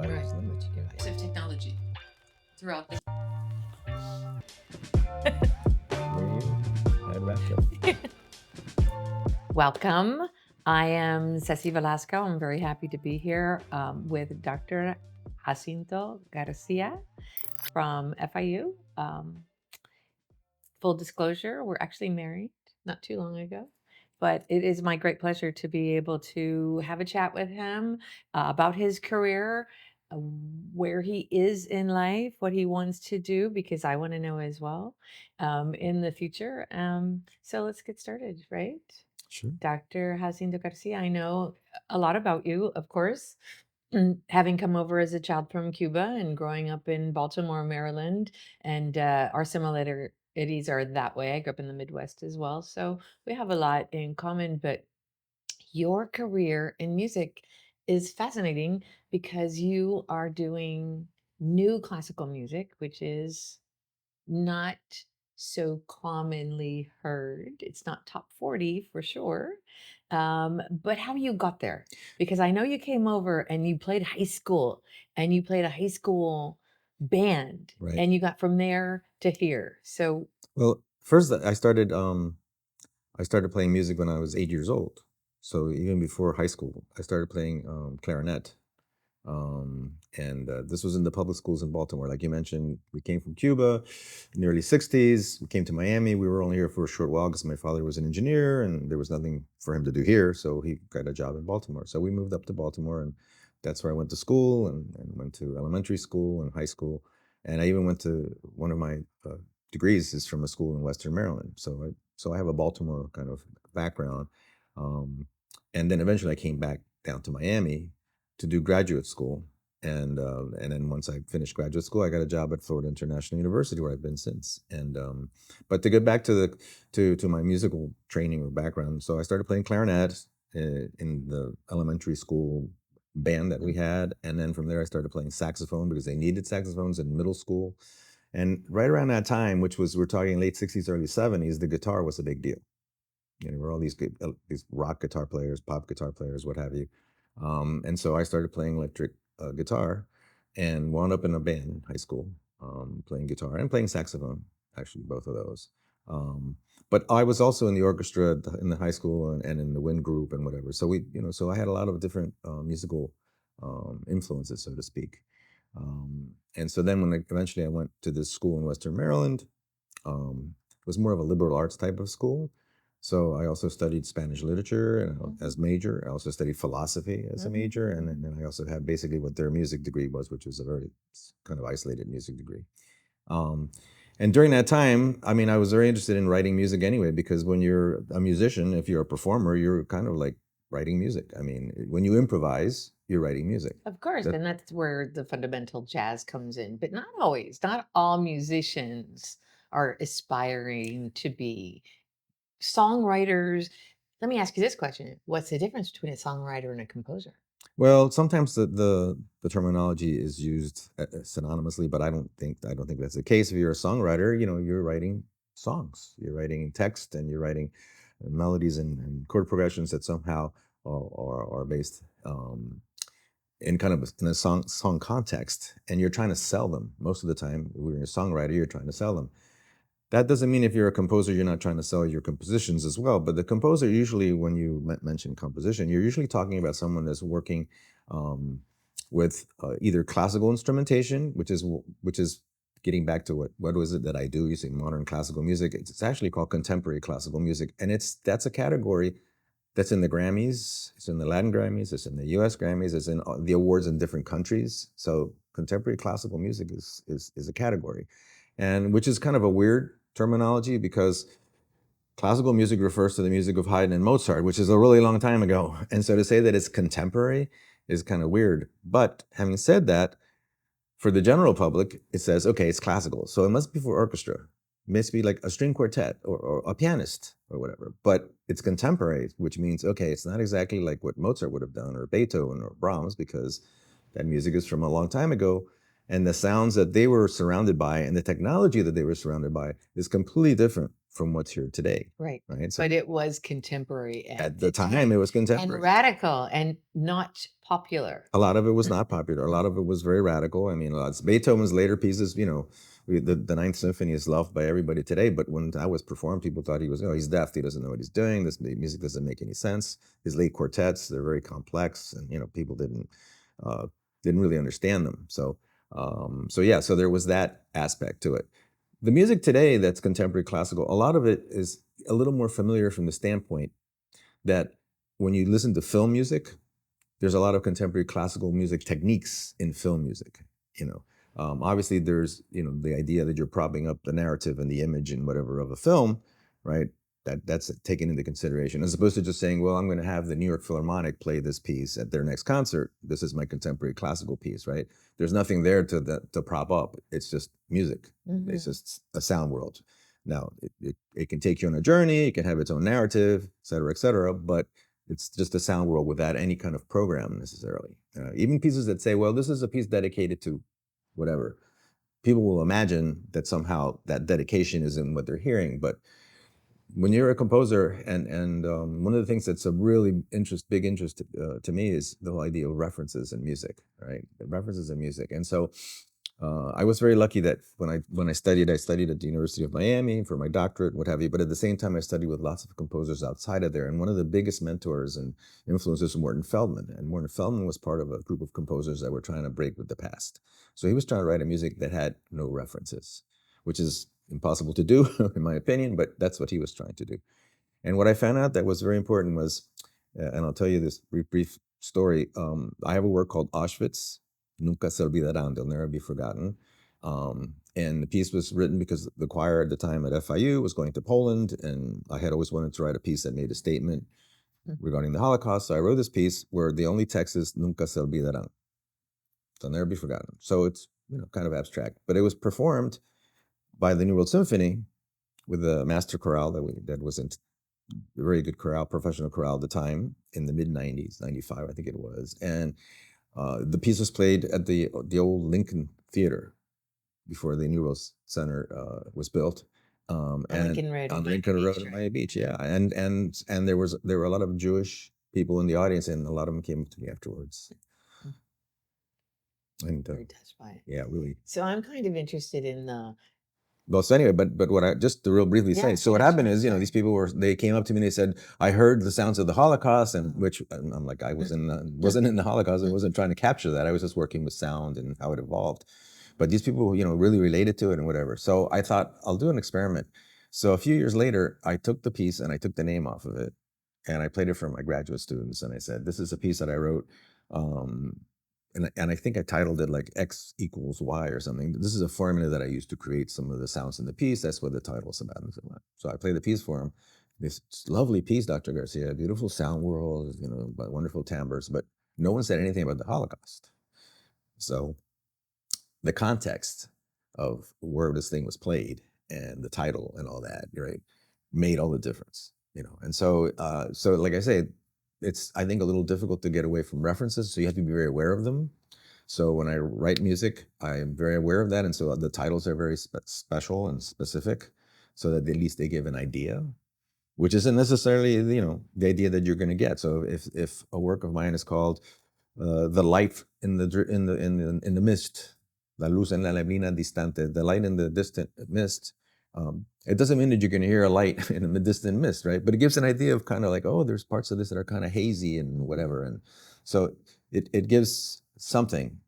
Byron's limits. You Use of technology throughout the Welcome. I am Ceci Velasco. I'm very happy to be here with Dr. Jacinto Garcia from FIU. Full disclosure, we're actually married not too long ago, but it is my great pleasure to be able to have a chat with him about his career, where he is in life, what he wants to do, because I want to know as well in the future. So let's get started, right? Sure. Dr. Jacinto Garcia, I know a lot about you, of course. Having come over as a child from Cuba and growing up in Baltimore, Maryland, and our similarities are that way. I grew up in the Midwest as well, so we have a lot in common. But your career in music is fascinating because you are doing new classical music, which is not so commonly heard. It's not top 40 for sure. But how you got there? Because I know you came over and you played high school and you played a high school band Right. and you got from there to here. So, Well, first I started playing music when I was 8 years old. So even before high school, I started playing clarinet. This was in the public schools in Baltimore. Like you mentioned, we came from Cuba in the early 60s. We came to Miami. We were only here for a short while because my father was an engineer and there was nothing for him to do here. So he got a job in Baltimore. So we moved up to Baltimore, and that's where I went to school and went to elementary school and high school. And I even went to one of my degrees is from a school in Western Maryland. So I have a Baltimore kind of background. And then eventually I came back down to Miami to do graduate school. And then once I finished graduate school, I got a job at Florida International University, where I've been since. But to get back to my musical training or background, so I started playing clarinet in the elementary school band that we had, and then from there I started playing saxophone because they needed saxophones in middle school. And right around that time, which was, we're talking late 60s, early 70s, the guitar was a big deal. You know, there were all these rock guitar players, pop guitar players, what have you. And so I started playing electric guitar and wound up in a band in high school, playing guitar and playing saxophone, actually, both of those. But I was also in the orchestra in the high school and in the wind group and whatever. So so I had a lot of different musical influences, so to speak. And so then when eventually I went to this school in Western Maryland, it was more of a liberal arts type of school. So I also studied Spanish literature and as major. I also studied philosophy as a major, and then I also had basically what their music degree was, which was a very kind of isolated music degree. And during that time, I mean, I was very interested in writing music anyway, because when you're a musician, if you're a performer, you're kind of like writing music. I mean, when you improvise, you're writing music. Of course, and that's where the fundamental jazz comes in, but not always. Not all musicians are aspiring to be songwriters. Let me ask you this question. What's the difference between a songwriter and a composer? Well, sometimes the terminology is used synonymously, but I don't think that's the case. If you're a songwriter, you're writing songs, you're writing text, and you're writing melodies and chord progressions that somehow are based in kind of in a song context, and you're trying to sell them. Most of the time, when you're a songwriter, you're trying to sell them. That doesn't mean if you're a composer, you're not trying to sell your compositions as well. But the composer, usually when you mention composition, you're usually talking about someone that's working with either classical instrumentation, which is getting back to what was it that I do? You say modern classical music. It's actually called contemporary classical music, and that's a category that's in the Grammys. It's in the Latin Grammys. It's in the U.S. Grammys. It's in the awards in different countries. So contemporary classical music is a category, and which is kind of a weird terminology because classical music refers to the music of Haydn and Mozart, which is a really long time ago. And so to say that it's contemporary is kind of weird. But having said that, for the general public, it says, okay, it's classical. So it must be for orchestra. It must be like a string quartet or a pianist or whatever. But it's contemporary, which means, okay, it's not exactly like what Mozart would have done or Beethoven or Brahms, because that music is from a long time ago. And the sounds that they were surrounded by and the technology that they were surrounded by is completely different from what's here today. Right. Right. So But it was contemporary at the time, it was and contemporary. radical and not popular. A lot of it was not popular. A lot of it was very radical. I mean, lots Beethoven's later pieces, you know, the Ninth Symphony is loved by everybody today. But when that was performed, people thought he was, oh, he's deaf. He doesn't know what he's doing. This music doesn't make any sense. His late quartets, they're very complex, and you know, people didn't really understand them. So yeah, so there was that aspect to it. The music today that's contemporary classical, a lot of it is a little more familiar from the standpoint that when you listen to film music, there's a lot of contemporary classical music techniques in film music. You know, obviously there's the idea that you're propping up the narrative and the image and whatever of a film, right? That's taken into consideration, as opposed to just saying, well, I'm going to have the New York Philharmonic play this piece at their next concert. This is my contemporary classical piece, right? There's nothing there to prop up. It's just music. Mm-hmm. It's just a sound world. Now, it can take you on a journey. It can have its own narrative, et cetera, but it's just a sound world without any kind of program necessarily. Even pieces that say, well, this is a piece dedicated to whatever. People will imagine that somehow that dedication is in what they're hearing. But when you're a composer, and one of the things that's a really big interest to me is the whole idea of references in music, right? References in music. And so I was very lucky that when I studied at the University of Miami for my doctorate, what have you. But at the same time, I studied with lots of composers outside of there. And one of the biggest mentors and influences was Morton Feldman. And Morton Feldman was part of a group of composers that were trying to break with the past. So he was trying to write a music that had no references, which is impossible to do, in my opinion. But that's what he was trying to do. And what I found out that was very important was, and I'll tell you this brief story. I have a work called Auschwitz. Nunca se olvidarán, they'll never be forgotten. And the piece was written because the choir at the time at FIU was going to Poland, and I had always wanted to write a piece that made a statement regarding the Holocaust. So I wrote this piece where the only text is Nunca se olvidarán, they'll never be forgotten. So it's kind of abstract, but it was performed by the New World Symphony with a master chorale that was in a very good chorale, professional chorale at the time in the mid-90s, 95, I think it was. And the piece was played at the old Lincoln Theater before the New World Center was built. On and Lincoln Road. On Lincoln Road in Miami Beach, yeah. And there were a lot of Jewish people in the audience, and a lot of them came to me afterwards. And very touched by it. Yeah, really. So I'm kind of interested in the. Well, so anyway, but what I just to real briefly say. So what happened is, these people they came up to me and they said, I heard the sounds of the Holocaust, and which I'm like, I wasn't in the Holocaust. I wasn't trying to capture that. I was just working with sound and how it evolved. But these people, really related to it and whatever. So I thought I'll do an experiment. So a few years later, I took the piece and I took the name off of it, and I played it for my graduate students. And I said, this is a piece that I wrote. And I think I titled it like X equals Y or something. This is a formula that I used to create some of the sounds in the piece. That's what the title is about. So I played the piece for him. This lovely piece, Dr. Garcia, beautiful sound world, wonderful timbres, but no one said anything about the Holocaust. So the context of where this thing was played and the title and all that, right, made all the difference, And so like I say, it's, I think, a little difficult to get away from references, so you have to be very aware of them. So when I write music, I am very aware of that, and so the titles are very special and specific, so that at least they give an idea, which isn't necessarily the idea that you're going to get. So if a work of mine is called "The Light in the Mist," "La luz en la neblina distante," the light in the distant mist. It doesn't mean that you're going to hear a light in a distant mist, right? But it gives an idea of kind of like, oh, there's parts of this that are kind of hazy and whatever. And so it gives something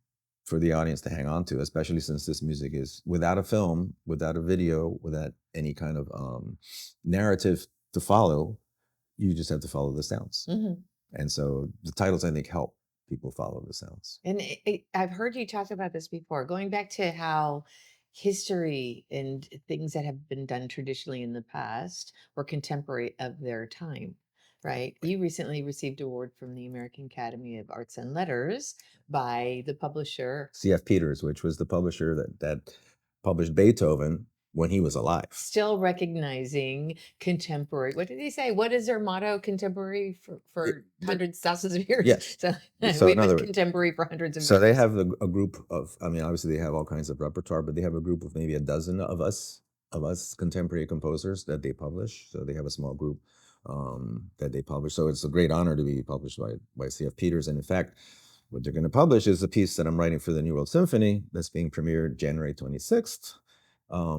for the audience to hang on to, especially since this music is without a film, without a video, without any kind of narrative to follow. You just have to follow the sounds. Mm-hmm. And so the titles, I think, help people follow the sounds. And I've heard you talk about this before, going back to how history and things that have been done traditionally in the past were contemporary of their time, right? You recently received an award from the American Academy of Arts and Letters by the publisher C.F. Peters, which was the publisher that published Beethoven when he was alive. Still recognizing contemporary. What did he say? What is their motto? Contemporary for hundreds, thousands of years. Yes. So we've been contemporary for hundreds of years. So they have a group of, obviously they have all kinds of repertoire, but they have a group of maybe a dozen of us of us contemporary composers that they publish. So they have a small group that they publish. So it's a great honor to be published by CF Peters. And in fact, what they're going to publish is a piece that I'm writing for the New World Symphony that's being premiered January 26th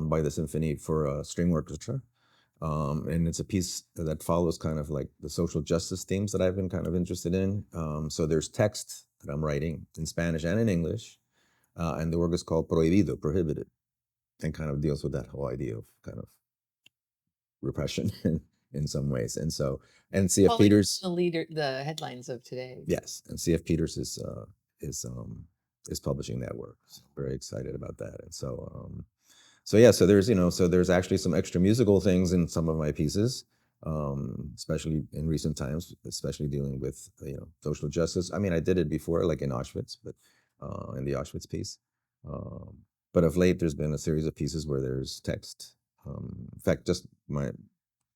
by the Symphony for a string orchestra. And it's a piece that follows kind of like the social justice themes that I've been kind of interested in. So there's text that I'm writing in Spanish and in English, and the work is called Prohibido, Prohibited, and kind of deals with that whole idea of kind of repression in some ways. And so, and CF Well, Peters, the headlines of today. yes, and CF Peters is is publishing that work. So very excited about that. And so yeah, so there's actually some extra musical things in some of my pieces, especially in recent times, especially dealing with social justice. I mean, I did it before, like in Auschwitz, but in the Auschwitz piece. But of late, there's been a series of pieces where there's text. In fact, just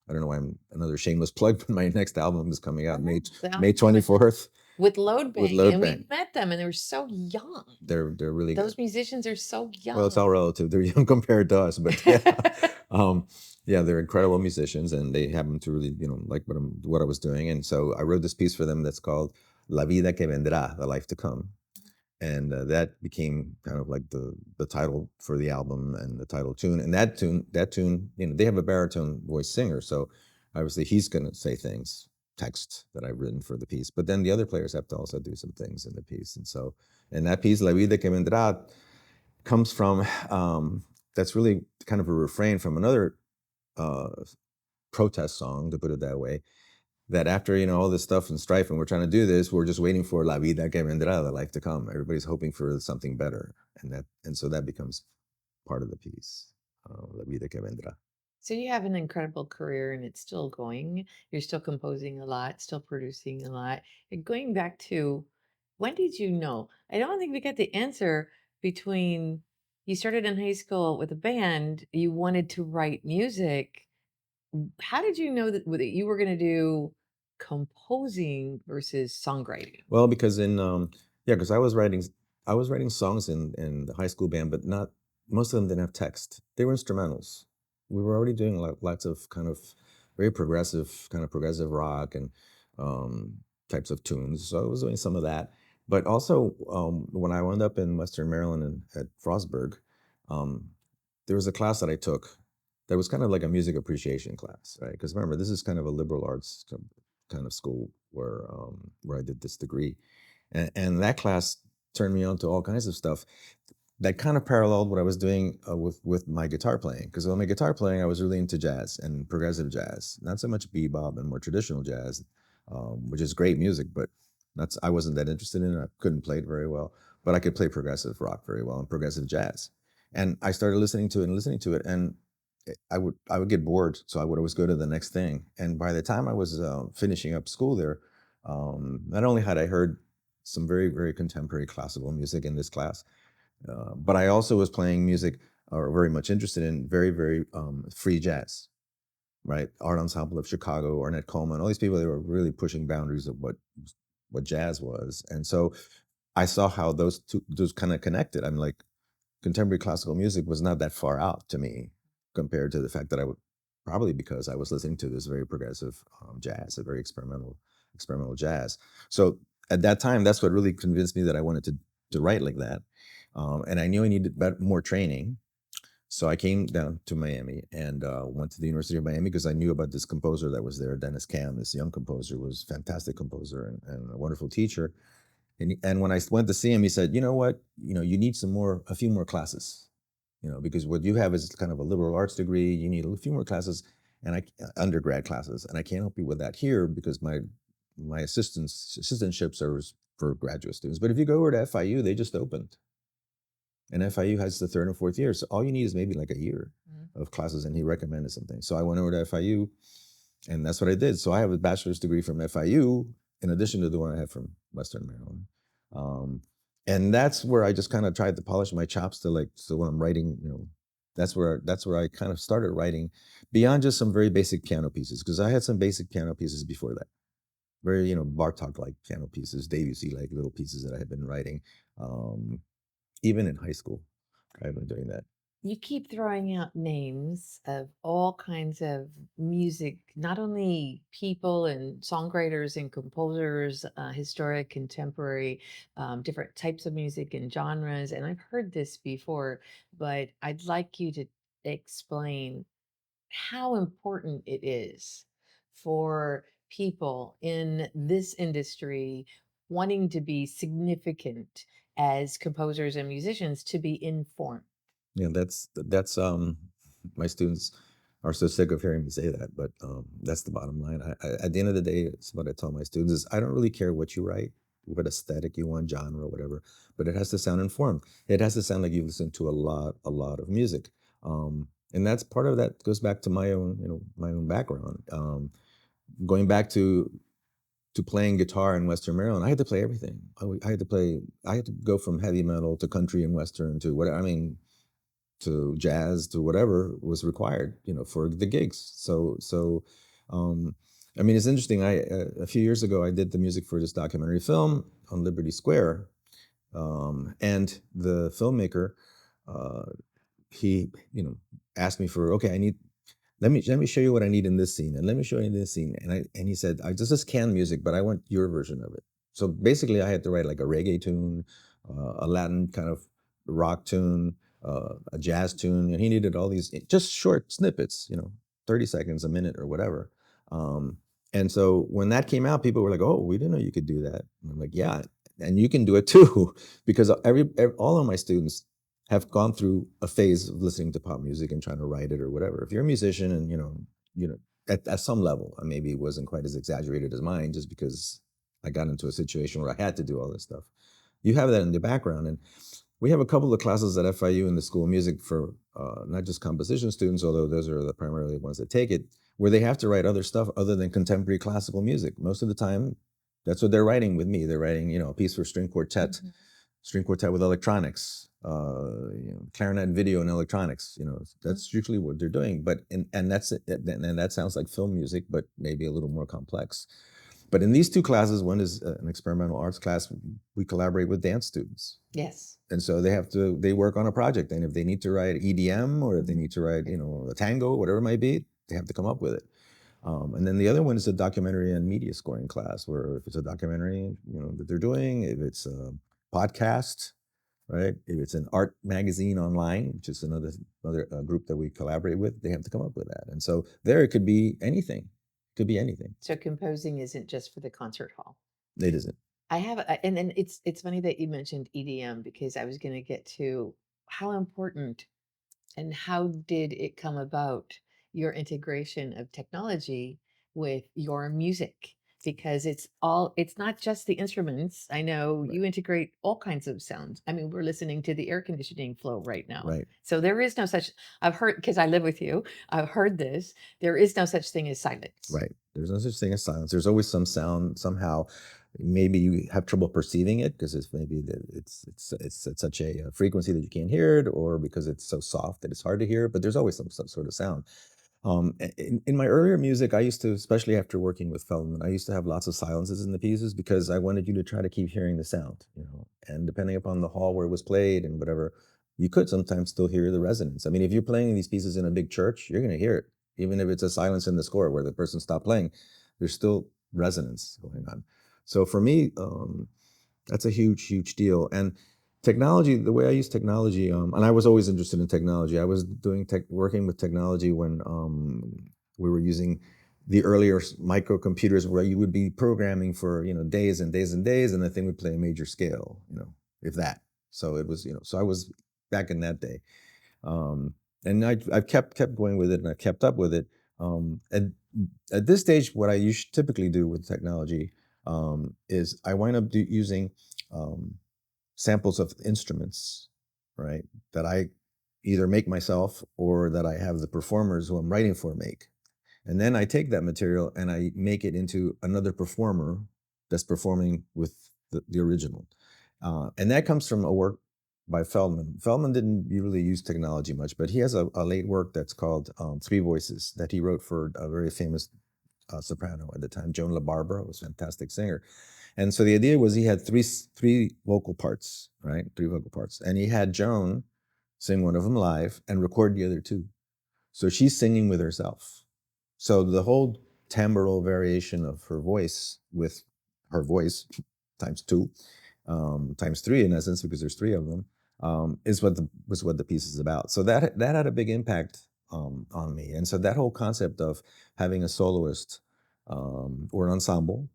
I don't know why I'm another shameless plug, but my next album is coming out May 24th. With Load Bank, and we met them, and they were so young. They're really Those good. musicians are so young. Well, it's all relative. They're young compared to us, but yeah, yeah, they're incredible musicians, and they happen to really, like what I was doing. And so I wrote this piece for them that's called "La Vida que Vendrá," the life to come, and that became kind of like the title for the album and the title tune. And that tune, they have a baritone voice singer, so obviously he's going to say things, text that I've written for the piece. But then the other players have to also do some things in the piece. And so, in that piece, "La Vida que Vendrá," comes from that's really kind of a refrain from another protest song, to put it that way, that after all this stuff and strife and we're trying to do this, we're just waiting for la vida que vendrá, the life to come. Everybody's hoping for something better, and so that becomes part of the piece, la vida que vendrá. So you have an incredible career, and it's still going. You're still composing a lot, still producing a lot. And going back to, when did you know? I don't think we got the answer between you started in high school with a band, you wanted to write music. How did you know that you were going to do composing versus songwriting? Well, because because I was writing songs in the high school band, but not most of them didn't have text. They were instrumentals. We were already doing lots of kind of very progressive rock and types of tunes. So I was doing some of that. But also, when I wound up in Western Maryland and at Frostburg, um, there was a class that I took that was kind of like a music appreciation class, right? Because remember, this is kind of a liberal arts kind of school where I did this degree, and that class turned me on to all kinds of stuff that kind of paralleled what I was doing with my guitar playing. Because on my guitar playing, I was really into jazz and progressive jazz, not so much bebop and more traditional jazz, which is great music, but I wasn't that interested in it. I couldn't play it very well, but I could play progressive rock very well and progressive jazz. And I started listening to it, and I would get bored, so I would always go to the next thing. And by the time I was finishing up school there, not only had I heard some very, very contemporary classical music in this class, but I also was playing music, or very much interested in very, very free jazz, right? Art Ensemble of Chicago, Ornette Coleman, all these people, they were really pushing boundaries of what jazz was. And so I saw how those kind of connected. I'm like, contemporary classical music was not that far out to me compared to the fact that probably because I was listening to this very progressive jazz, a very experimental jazz. So at that time, that's what really convinced me that I wanted to write like that. And I knew I needed more training. So I came down to Miami and went to the University of Miami because I knew about this composer that was there, Dennis Cam, this young composer, was a fantastic composer and a wonderful teacher. And when I went to see him, he said, "You know what? You need a few more classes, because what you have is kind of a liberal arts degree. You need a few more classes and undergrad classes, and I can't help you with that here because my assistantships are for graduate students. But if you go over to FIU, they just opened, and FIU has the third and fourth year, so all you need is maybe like a year of classes." And he recommended something, so I went over to FIU, and that's what I did. So I have a bachelor's degree from FIU in addition to the one I had from Western Maryland. And that's where I just kind of tried to polish my chops so when I'm writing, that's where I kind of started writing beyond just some very basic piano pieces, because I had some basic piano pieces before that. Very, Bartok-like piano pieces, Debussy-like little pieces that I had been writing. Even in high school, I've been doing that. You keep throwing out names of all kinds of music, not only people and songwriters and composers, historic, contemporary, different types of music and genres. And I've heard this before, but I'd like you to explain how important it is for people in this industry wanting to be significant as composers and musicians to be informed. Yeah, that's my students are so sick of hearing me say that, but that's the bottom line. At the end of the day, it's what I tell my students is I don't really care what you write, what aesthetic you want, genre, whatever, but it has to sound informed. It has to sound like you've listened to a lot of music. And that's part of that goes back to my own, my own background. Going back to playing guitar in Western Maryland, I had to play everything. I had to go from heavy metal to country and Western to whatever. I mean, to jazz to whatever was required, for the gigs. Um, I mean, it's interesting. A few years ago, I did the music for this documentary film on Liberty Square, and the filmmaker, uh, he, asked me for, okay, I need let me show you what I need in this scene, and let me show you in this scene. And he said, I just this canned music, but I want your version of it. So basically, I had to write like a reggae tune, a Latin kind of rock tune, a jazz tune, and he needed all these just short snippets, 30 seconds, a minute, or whatever. Um, and so when that came out, people were like, "Oh, we didn't know you could do that." And I'm like, "Yeah, and you can do it too," because all of my students have gone through a phase of listening to pop music and trying to write it or whatever. If you're a musician and at some level, maybe it wasn't quite as exaggerated as mine, just because I got into a situation where I had to do all this stuff. You have that in the background, and we have a couple of classes at FIU in the School of Music for not just composition students, although those are the primarily ones that take it, where they have to write other stuff other than contemporary classical music. Most of the time, that's what they're writing with me. They're writing, a piece for string quartet with electronics, clarinet, video, and electronics. That's usually what they're doing. But and that's it. And that sounds like film music, but maybe a little more complex. But in these two classes, one is an experimental arts class. We collaborate with dance students, Yes. and so they work on a project. And if they need to write EDM or if they need to write a tango, whatever it might be, they have to come up with it. And then the other one is a documentary and media scoring class, where if it's a documentary, that they're doing, if it's a podcast, right? If it's an art magazine online, which is another group that we collaborate with, they have to come up with that. And so there, it could be anything. Could be anything. So composing isn't just for the concert hall. It isn't. I have, and then it's funny that you mentioned EDM because I was going to get to how important and how did it come about, your integration of technology with your music? Because it's not just the instruments. I know Right. you integrate all kinds of sounds. I mean, we're listening to the air conditioning flow right now. Right. So there is no such, I've heard, because I live with you, I've heard this, there is no such thing as silence. Right. There's no such thing as silence. There's always some sound somehow. Maybe you have trouble perceiving it because it's at such a frequency that you can't hear it, or because it's so soft that it's hard to hear. But there's always some sort of sound. In my earlier music, I used to, especially after working with Feldman, I used to have lots of silences in the pieces because I wanted you to try to keep hearing the sound, and depending upon the hall where it was played and whatever, you could sometimes still hear the resonance. I mean, if you're playing these pieces in a big church, you're going to hear it. Even if it's a silence in the score where the person stopped playing, there's still resonance going on. So for me, that's a huge deal. And technology, the way I use technology, and I was always interested in technology. I was working with technology when we were using the earlier microcomputers where you would be programming for days and days and days, and the thing would play a major scale, if that. So it was, so I was back in that day, and I've kept going with it, and I've kept up with it. At this stage, what I typically do with technology is I wind up using samples of instruments, right, that I either make myself or that I have the performers who I'm writing for make. And then I take that material and I make it into another performer that's performing with the original. And that comes from a work by Feldman. Feldman didn't really use technology much, but he has a late work that's called Three Voices that he wrote for a very famous soprano at the time, Joan LaBarbera, was a fantastic singer. And so the idea was he had three vocal parts, right? Three vocal parts. And he had Joan sing one of them live, and record the other two. So she's singing with herself. So the whole timbral variation of her voice with her voice times two, times three in essence, because there's three of them, is what the piece is about. So that had a big impact on me. And so that whole concept of having a soloist or an ensemble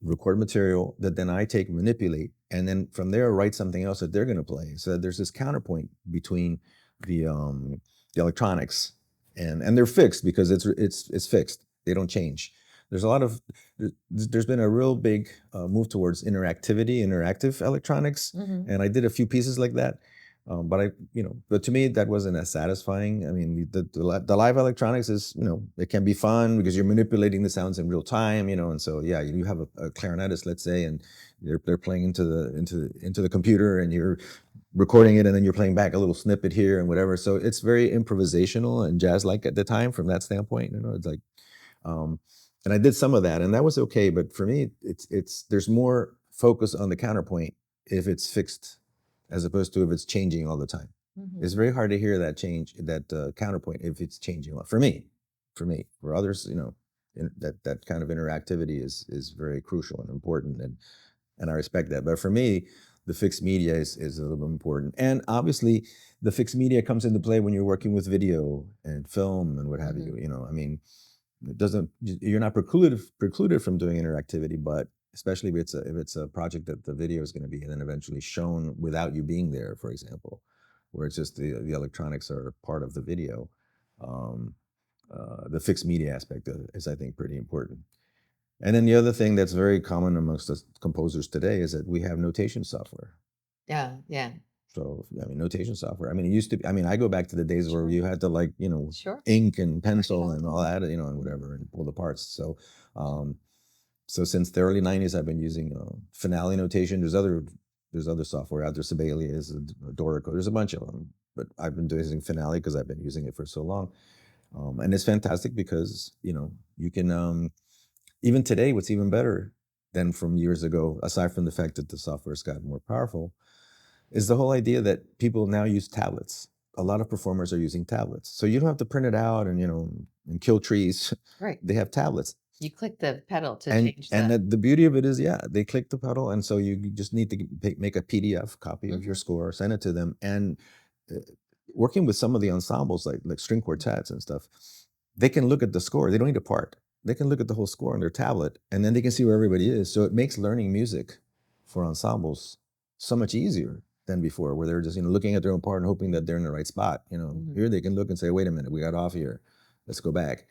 record material that then I take, manipulate, and then from there write something else that they're going to play. So that there's this counterpoint between the electronics, and they're fixed because it's fixed. They don't change. There's a lot of there's been a real big move towards interactive electronics, and I did a few pieces like that. But to me that wasn't as satisfying. I mean, the live electronics is, it can be fun because you're manipulating the sounds in real time, and so yeah, you have a clarinetist, let's say, and they're playing into the computer, and you're recording it, and then you're playing back a little snippet here and whatever. So it's very improvisational and jazz-like at the time from that standpoint. It's like, and I did some of that, and that was okay. But for me, it's there's more focus on the counterpoint if it's fixed as opposed to if it's changing all the time. It's very hard to hear that change, that counterpoint, if it's changing a lot. For me. For others, that kind of interactivity is very crucial and important, and I respect that. But for me, the fixed media is a little bit important. And obviously, the fixed media comes into play when you're working with video and film and what have you. I mean, you're not precluded from doing interactivity, but especially if it's a project that the video is going to be then eventually shown without you being there, for example, where it's just the electronics are part of the video. The fixed media aspect is, I think, pretty important. And then the other thing that's very common amongst us composers today is that we have notation software. Yeah, yeah. So, I mean, notation software. I mean, it used to be, I go back to the days where you had to Sure. ink and pencil and all that, and whatever, and pull the parts. So, since the early 90s, I've been using Finale notation. There's other software out there. Sibelius, Dorico. There's a bunch of them, but I've been using Finale because I've been using it for so long. And it's fantastic because, you can, even today, what's even better than from years ago, aside from the fact that the software's gotten more powerful, is the whole idea that people now use tablets. A lot of performers are using tablets. So you don't have to print it out and kill trees. Right. They have tablets. You click the pedal to change that. And the beauty of it is, yeah, they click the pedal, and so you just need to make a PDF copy of your score, send it to them, and working with some of the ensembles like string quartets and stuff, they can look at the score. They don't need a part. They can look at the whole score on their tablet, and then they can see where everybody is. So it makes learning music for ensembles so much easier than before, where they're just looking at their own part and hoping that they're in the right spot. Here they can look and say, wait a minute, we got off here. Let's go back.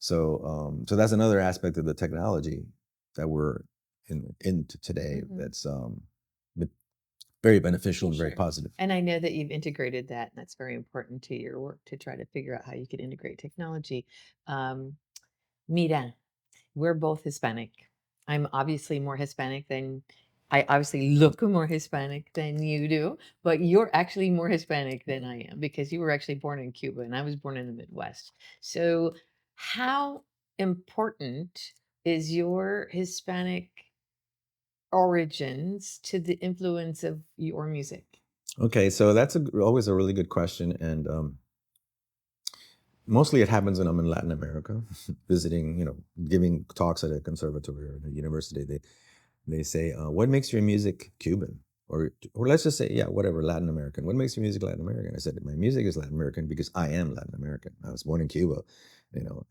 So so that's another aspect of the technology that we're into today that's very beneficial and very positive. And I know that you've integrated that, and that's very important to your work to try to figure out how you could integrate technology. Mira, we're both Hispanic. I'm obviously more Hispanic than I obviously look more Hispanic than you do, but you're actually more Hispanic than I am because you were actually born in Cuba and I was born in the Midwest. So, how important is your Hispanic origins to the influence of your music? Okay, so that's always a really good question, and mostly it happens when I'm in Latin America, visiting, giving talks at a conservatory or a university. They say, "What makes your music Cuban?" Or let's just say, yeah, whatever, Latin American. What makes your music Latin American? I said, my music is Latin American because I am Latin American. I was born in Cuba,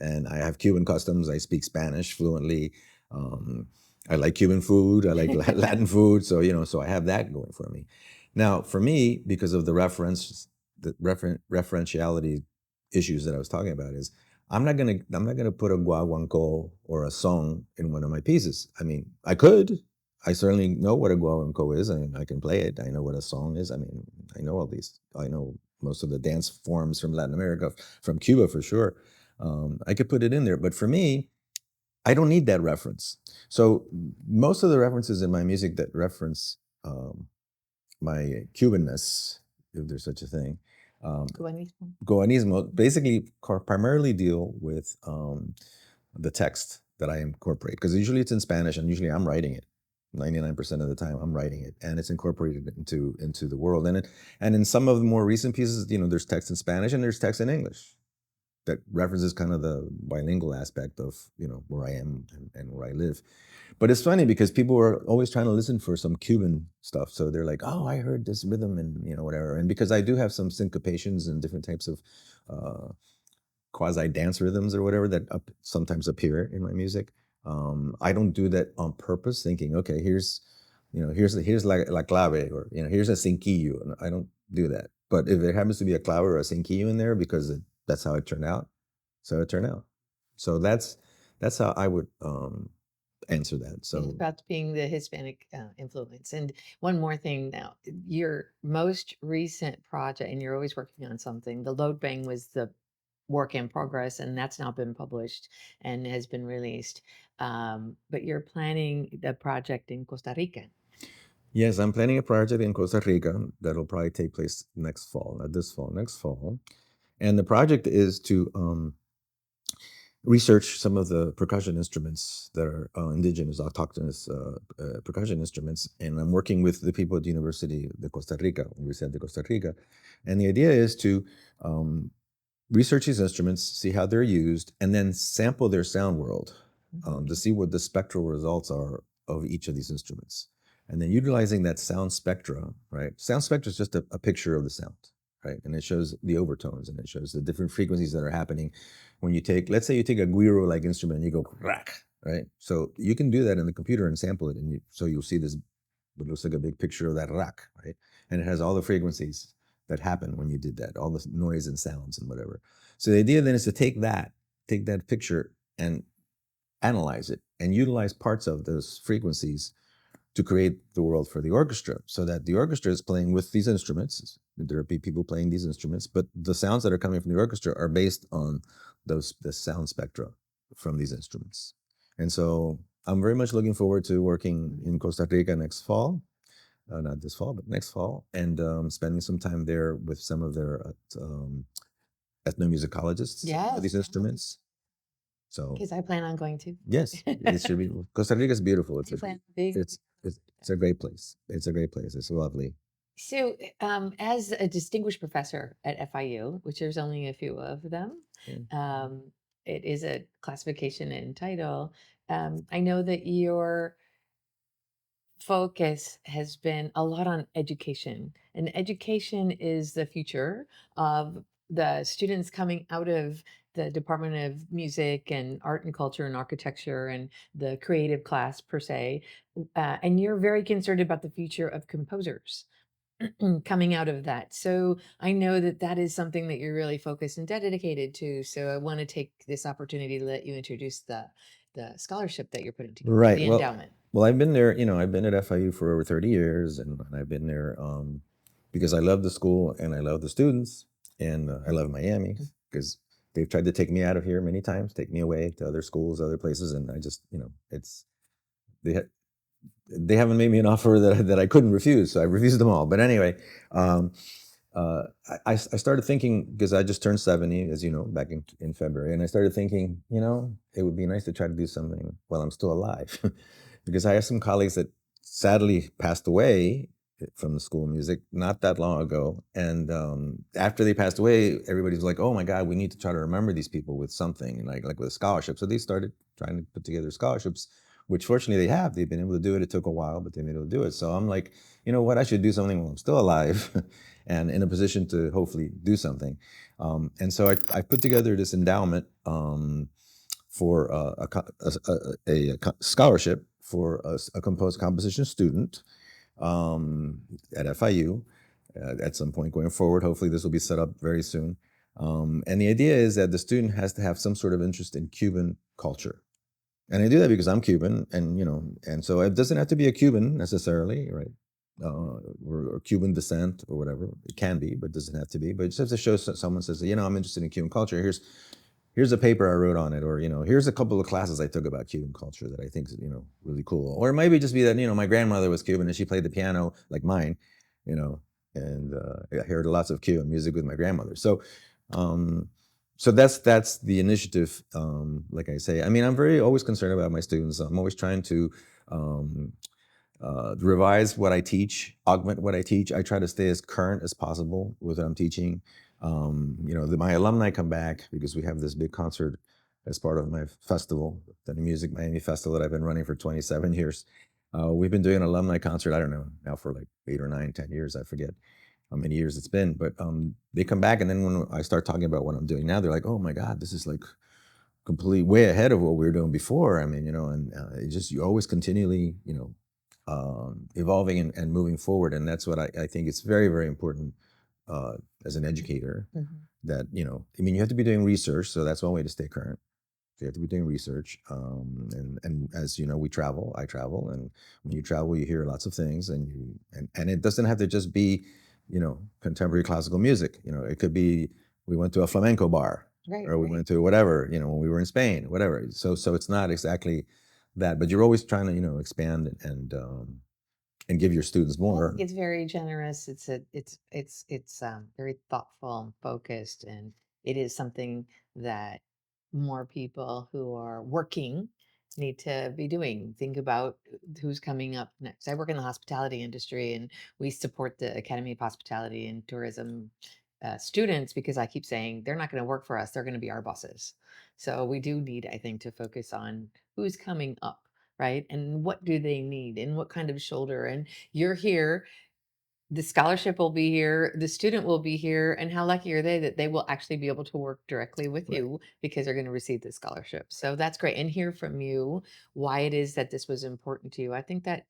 and I have Cuban customs. I speak Spanish fluently. I like Cuban food. I like Latin food. So, so I have that going for me. Now, for me, because of the referentiality issues that I was talking about, is I'm not gonna put a guaguancó or a song in one of my pieces. I mean, I could. I certainly know what a guaguancó is, and I can play it. I know what a song is. I mean, I know all these. I know most of the dance forms from Latin America, from Cuba for sure. I could put it in there, but for me, I don't need that reference. So most of the references in my music that reference my Cubanness, if there's such a thing, Goanismo, basically primarily deal with the text that I incorporate, because usually it's in Spanish and usually I'm writing it. 99% of the time I'm writing it, and it's incorporated into the world. And in some of the more recent pieces, there's text in Spanish and there's text in English that references kind of the bilingual aspect of where I am and where I live. But it's funny because people are always trying to listen for some Cuban stuff, so they're like, "Oh, I heard this rhythm and whatever." And because I do have some syncopations and different types of quasi dance rhythms or whatever that sometimes appear in my music, I don't do that on purpose, thinking, "Okay, here's la clave," or here's a cinquillo. I don't do that. But if there happens to be a clave or a cinquillo in there, because that's how it turned out, so it turned out. So that's how I would answer that. It's So about being the Hispanic influence. And one more thing now, your most recent project, and you're always working on something, the Load Bang was the work in progress, and that's now been published and has been released. But you're planning the project in Costa Rica. yes, I'm planning a project in Costa Rica that'll probably take place next fall, not this fall, next fall. And the project is to research some of the percussion instruments that are indigenous, autochthonous percussion instruments. And I'm working with the people at the University de Costa Rica, Universidad de Costa Rica. And the idea is to research these instruments, see how they're used, and then sample their sound world to see what the spectral results are of each of these instruments. And then utilizing that sound spectra, right? Sound spectra is just a picture of the sound, right? And it shows the overtones and it shows the different frequencies that are happening when you take, let's say you take a guiro-like instrument and you go rack, right? So you can do that in the computer and sample it, and so you'll see this, what looks like a big picture of that rack, right? And it has all the frequencies that happen when you did that, all the noise and sounds and whatever. So the idea then is to take that picture and analyze it and utilize parts of those frequencies to create the world for the orchestra, so that the orchestra is playing with these instruments. There will be people playing these instruments, but the sounds that are coming from the orchestra are based on the sound spectra from these instruments. And so I'm very much looking forward to working in Costa Rica next fall. Not this fall, but next fall, and spending some time there with some of their ethnomusicologists of these instruments. So Because I plan on going to. yes, it should be. Costa Rica is beautiful. I plan big. It's a great place. It's a great place. It's lovely. So, as a distinguished professor at FIU, which there's only a few of them, Yeah. it is a classification and title. I know that your focus has been a lot on education, and education is the future of the students coming out of the Department of Music and Art and Culture and Architecture and the creative class per se. And you're very concerned about the future of composers coming out of that. So I know that that is something that you're really focused and dedicated to. So I want to take this opportunity to let you introduce the scholarship that you're putting together, Right. the endowment. Well, I've been there. I've been at FIU for over 30 years, and I've been there because I love the school and I love the students, and I love Miami because they've tried to take me out of here many times, take me away to other schools, other places, and I just, it's they they haven't made me an offer that I couldn't refuse, so I refused them all. But anyway, I started thinking, because I just turned 70, as you know, back in February, and I started thinking, it would be nice to try to do something while I'm still alive, because I have some colleagues that sadly passed away from the School of Music not that long ago, and after they passed away, everybody was like, "Oh my God, we need to try to remember these people with something, like with a scholarship." So they started trying to put together scholarships, which fortunately they have. They've been able to do it. It took a while, but they've been able to do it. So I'm like, you know what? I should do something while I'm still alive and in a position to hopefully do something. And so I put together this endowment for a scholarship for a composition student at FIU at some point going forward. Hopefully this will be set up very soon. And the idea is that the student has to have some sort of interest in Cuban culture. And I do that because I'm Cuban, and so it doesn't have to be a Cuban necessarily, right? Or Cuban descent or whatever. It can be, but it doesn't have to be. But it just has to show someone says, I'm interested in Cuban culture. Here's a paper I wrote on it, or here's a couple of classes I took about Cuban culture that I think is really cool. Or it might just be that my grandmother was Cuban and she played the piano like mine, and I heard lots of Cuban music with my grandmother. So that's the initiative. Like I say, I'm very always concerned about my students. I'm always trying to revise what I teach, augment what I teach. I try to stay as current as possible with what I'm teaching. My alumni come back because we have this big concert as part of my festival, the Music Miami Festival that I've been running for 27 years. We've been doing an alumni concert, I don't know, now for like 8 or 9, 10 years, I forget how many years it's been, but they come back, and then when I start talking about what I'm doing now, they're like, oh my God, this is like completely way ahead of what we were doing before. I mean, and it's just, you're always continually, evolving and moving forward. And that's what I think it's very, very important as an educator that, you have to be doing research. So that's one way to stay current. You have to be doing research. And as you know, I travel. And when you travel, you hear lots of things, and it doesn't have to just be, contemporary classical music. It could be, we went to a flamenco bar, Right, or we right. went to whatever, when we were in Spain, whatever. So it's not exactly that, but you're always trying to, expand and give your students I more. think it's very generous. It's very thoughtful and focused, and it is something that more people who are working need to be doing. Think about who's coming up next. I work in the hospitality industry, and we support the Academy of Hospitality and Tourism students, because I keep saying they're not going to work for us; they're going to be our bosses. So we do need, I think, to focus on who's coming up, right? And what do they need, and what kind of shoulder. And you're here, the scholarship will be here, the student will be here, and how lucky are they that they will actually be able to work directly with Right. you because they're going to receive the scholarship. So that's great. And hear from you why it is that this was important to you. I think that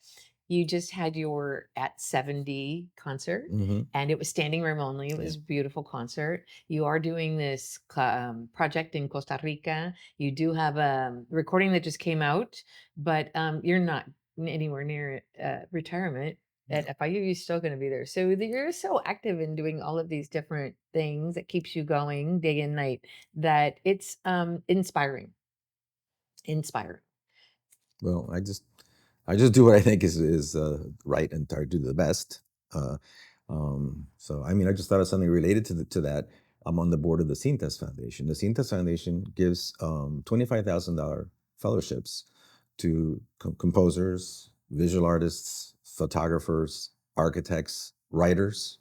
you just had your at 70 concert, Mm-hmm. and it was standing room only. It Yeah. was a beautiful concert. You are doing this project in Costa Rica. You do have a recording that just came out, but you're not anywhere near retirement at FIU. You're still going to be there. So you're so active in doing all of these different things that keeps you going day and night, that it's inspiring. Well, I just do what I think is right, and try to do the best. Uh, so I mean, I just thought of something related to that. I'm on the board of the Cintas Foundation. The Cintas Foundation gives $25,000 fellowships to composers, visual artists, photographers, architects, writers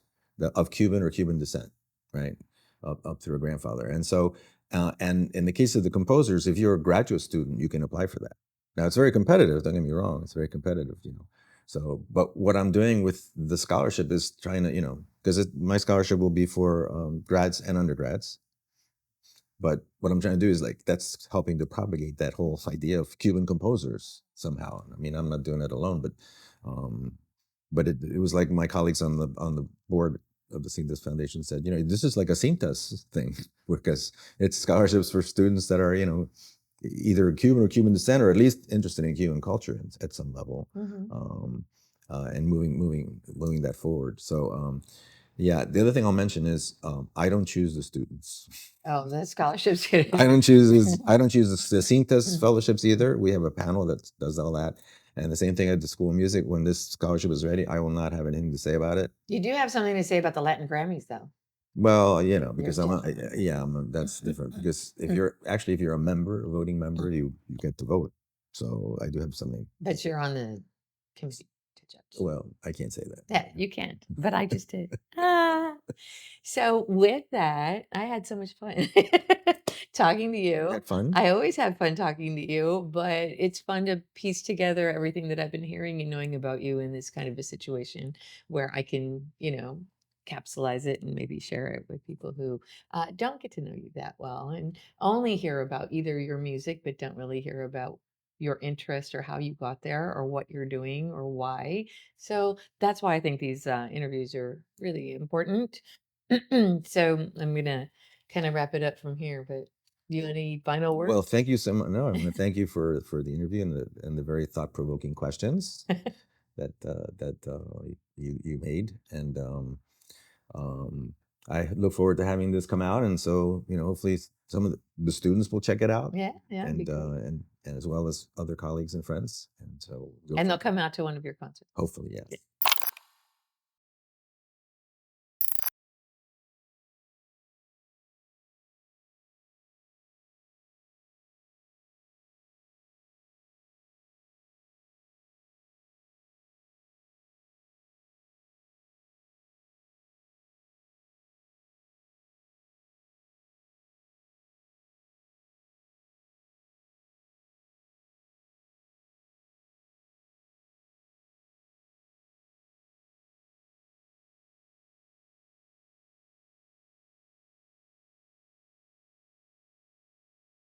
of Cuban or Cuban descent, right, up through a grandfather. And so, and in the case of the composers, if you're a graduate student, you can apply for that. Now it's very competitive. Don't get me wrong; it's very competitive. So, but what I'm doing with the scholarship is trying to, because my scholarship will be for grads and undergrads. But what I'm trying to do is that's helping to propagate that whole idea of Cuban composers somehow. I mean, I'm not doing it alone, um, but it was like my colleagues on the board of the Cintas Foundation said, this is like a Cintas thing because it's scholarships for students that are, either Cuban or Cuban descent, or at least interested in Cuban culture at some level, and moving that forward. So, yeah, the other thing I'll mention is I don't choose the students. Oh, the scholarships. I don't choose the Cintas fellowships either. We have a panel that does all that. And the same thing at the School of Music. When this scholarship is ready, I will not have anything to say about it. You do have something to say about the Latin Grammys, though. Well, because different. that's different. Because if you're a member, a voting member, you get to vote. So I do have something. But you're on the committee to judge. Well, I can't say that. Yeah, you can't, but I just did. Ah. So with that, I had so much fun talking to you. Had fun? I always have fun talking to you, but it's fun to piece together everything that I've been hearing and knowing about you in this kind of a situation where I can, capsulize it and maybe share it with people who don't get to know you that well and only hear about either your music, but don't really hear about your interest or how you got there or what you're doing or why. So that's why I think these interviews are really important. So I'm gonna kind of wrap it up from here. But do you have any final words? Well, thank you so much. No, I want to thank you for the interview and the very thought-provoking questions that you made, and I look forward to having this come out. And so, hopefully some of the students will check it out, Yeah, yeah, and and as well as other colleagues and friends. And so and they'll come out to one of your concerts. hopefully, yes. Yeah.